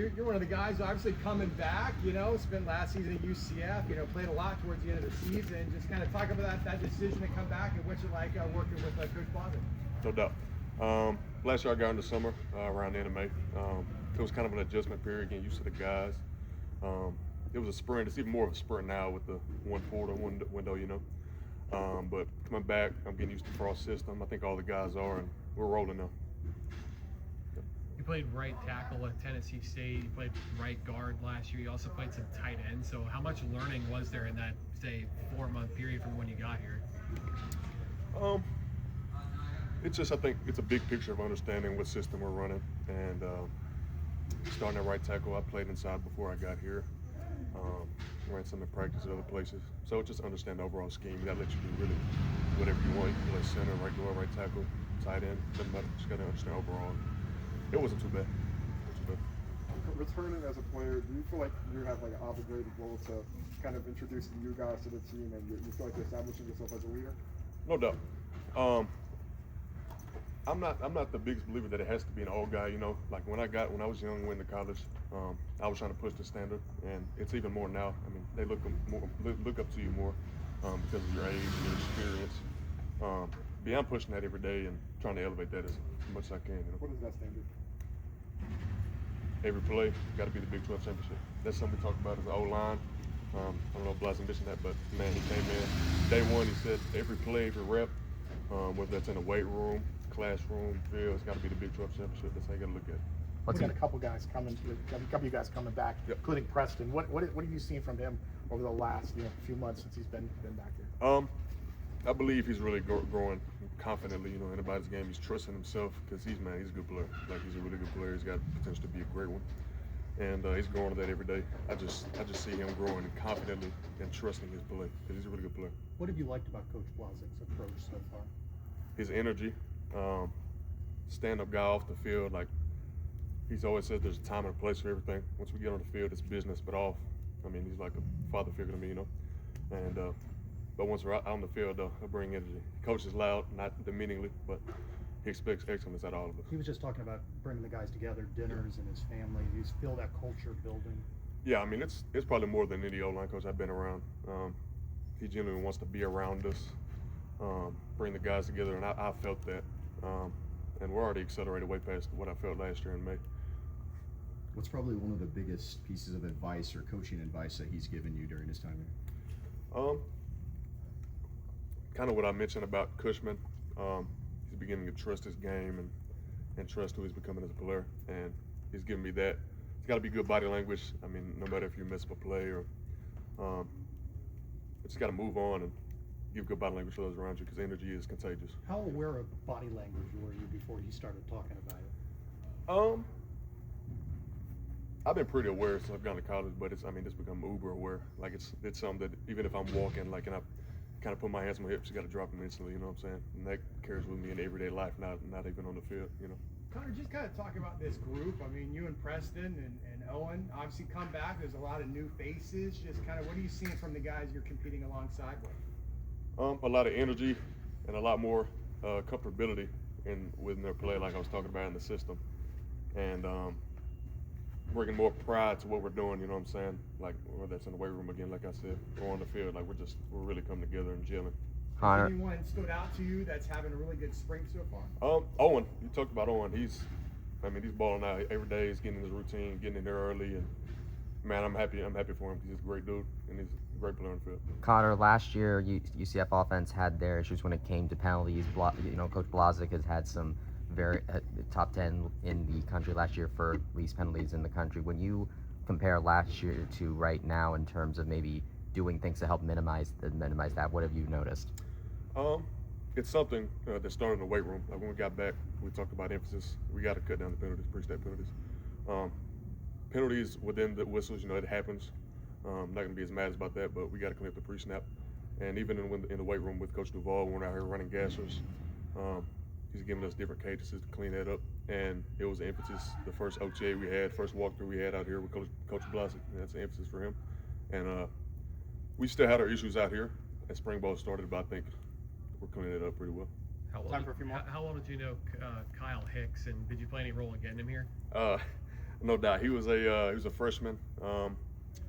You're one of the guys obviously coming back, spent last season at UCF, played a lot towards the end of the season. Just kind of talk about that decision to come back and what's it like working with Coach Blazek. No doubt. Last year I got in the summer, around the end of May. It was kind of an adjustment period, getting used to the guys. It was a sprint. It's even more of a sprint now with the one quarter window, but coming back, I'm getting used to Frost's system. I think all the guys are, and we're rolling now. You played right tackle at Tennessee State. You played right guard last year. You also played some tight end. So how much learning was there in that, say, 4-month period from when you got here? It's just, I think it's a big picture of understanding what system we're running. And starting at right tackle, I played inside before I got here. Ran some in practice at other places. So just understand the overall scheme. That lets you do really whatever you want. You can play center, right guard, right tackle, tight end. Doesn't matter. Just got to understand overall. It wasn't too bad. Returning as a player, do you feel like you have like an obligated role to kind of introduce the new guys to the team, and you feel like you're establishing yourself as a leader? No doubt. I'm not the biggest believer that it has to be an old guy. Like when I was young, went to college, I was trying to push the standard, and it's even more now. I mean, they look up to you more because of your age and your experience. But I'm pushing that every day and trying to elevate that as much as I can. What is that standard? Every play got to be the Big 12 championship. That's something we talk about as the O-line. I don't know if Bryson mentioned that, but man, he came in day one. He said every play, every rep, whether that's in the weight room, classroom, field, it's got to be the Big 12 championship. That's how you got to look at it. We got a couple of you guys coming back, yep. Including Preston. What have you seen from him over the last few months since he's been back here? I believe he's really growing confidently. In anybody's game, he's trusting himself because he's a good player. Like, he's a really good player. He's got potential to be a great one, and he's growing to that every day. I just see him growing confidently and trusting his play because he's a really good player. What have you liked about Coach Blazek's approach so far? His energy, stand-up guy off the field. Like, he's always said, there's a time and a place for everything. Once we get on the field, it's business, but off, I mean, he's like a father figure to me, and. But once we're out on the field, though, he'll bring energy. Coach is loud, not demeaningly, but he expects excellence out of all of us. He was just talking about bringing the guys together, dinners, and his family. Do you feel that culture building? Yeah, I mean, it's probably more than any O-line coach I've been around. He genuinely wants to be around us, bring the guys together, and I felt that. And we're already accelerated way past what I felt last year in May. What's probably one of the biggest pieces of advice or coaching advice that he's given you during his time here? Kind of what I mentioned about Cushman. He's beginning to trust his game and trust who he's becoming as a player, and he's giving me that. It's got to be good body language. I mean, no matter if you miss a play or, it's got to move on and give good body language to those around you because energy is contagious. How aware of body language were you before he started talking about it? I've been pretty aware since I've gone to college, but it's become uber aware. Like it's something that even if I'm walking, like, and I kind of put my hands on my hips, you got to drop them instantly, you know what I'm saying? And that carries with me in everyday life, not even on the field, Connor, just kind of talk about this group. I mean, you and Preston and Owen obviously come back. There's a lot of new faces. Just kind of what are you seeing from the guys you're competing alongside with? A lot of energy and a lot more comfortability within their play, like I was talking about in the system. And bringing more pride to what we're doing, you know what I'm saying? Like, whether that's in the weight room again, like I said, or on the field, like we're really coming together and gelling. Has anyone stood out to you that's having a really good spring so far? Owen, you talked about Owen. He's balling out every day. He's getting his routine, getting in there early, and man, I'm happy for him because he's a great dude and he's a great player on the field. Connor, last year UCF offense had their issues when it came to penalties. Coach Blazek has had some very top 10 in the country last year for least penalties in the country. When you compare last year to right now in terms of maybe doing things to help minimize that, what have you noticed? It's something that started in the weight room. Like when we got back, we talked about emphasis. We got to cut down the penalties, pre-snap penalties. Penalties within the whistles, it happens. I'm not going to be as mad about that, but we got to clean up the pre-snap. And even in the weight room with Coach Duval, when we're out here running gassers, he's giving us different cadences to clean that up. And it was an emphasis. The first OTA we had, first walkthrough we had out here with Coach Blazek, that's an emphasis for him. And we still had our issues out here as spring ball started, but I think we're cleaning it up pretty well. Time for a few more. How long did you know Kyle Hicks, and did you play any role in getting him here? No doubt. He was a freshman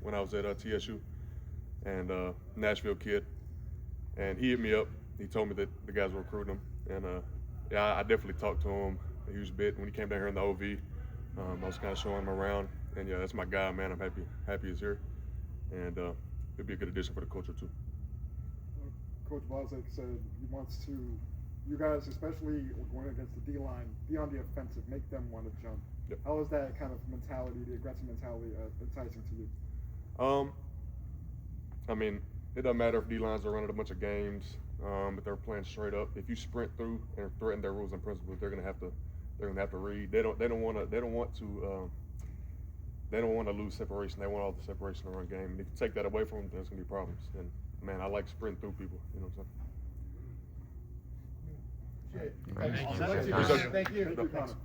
when I was at TSU, and Nashville kid. And he hit me up. He told me that the guys were recruiting him, and yeah, I definitely talked to him a huge bit when he came down here in the OV. I was kind of showing him around, and yeah, that's my guy, man. I'm happy he's here, and it'll be a good addition for the culture too. Coach Blazek said he wants to, you guys, especially going against the D-line, be on the offensive, make them want to jump. Yep. How is that kind of mentality, the aggressive mentality, enticing to you? I mean, it doesn't matter if D-lines are running a bunch of games, if they're playing straight up. If you sprint through and threaten their rules and principles, they're gonna have to read. They don't want to lose separation. They want all the separation to run game. And if you take that away from them, there's gonna be problems. And man, I like sprinting through people. You know what I'm saying? Shit. Thank you. Thank you. Appreciate it. Thank you. Thank you, Connor.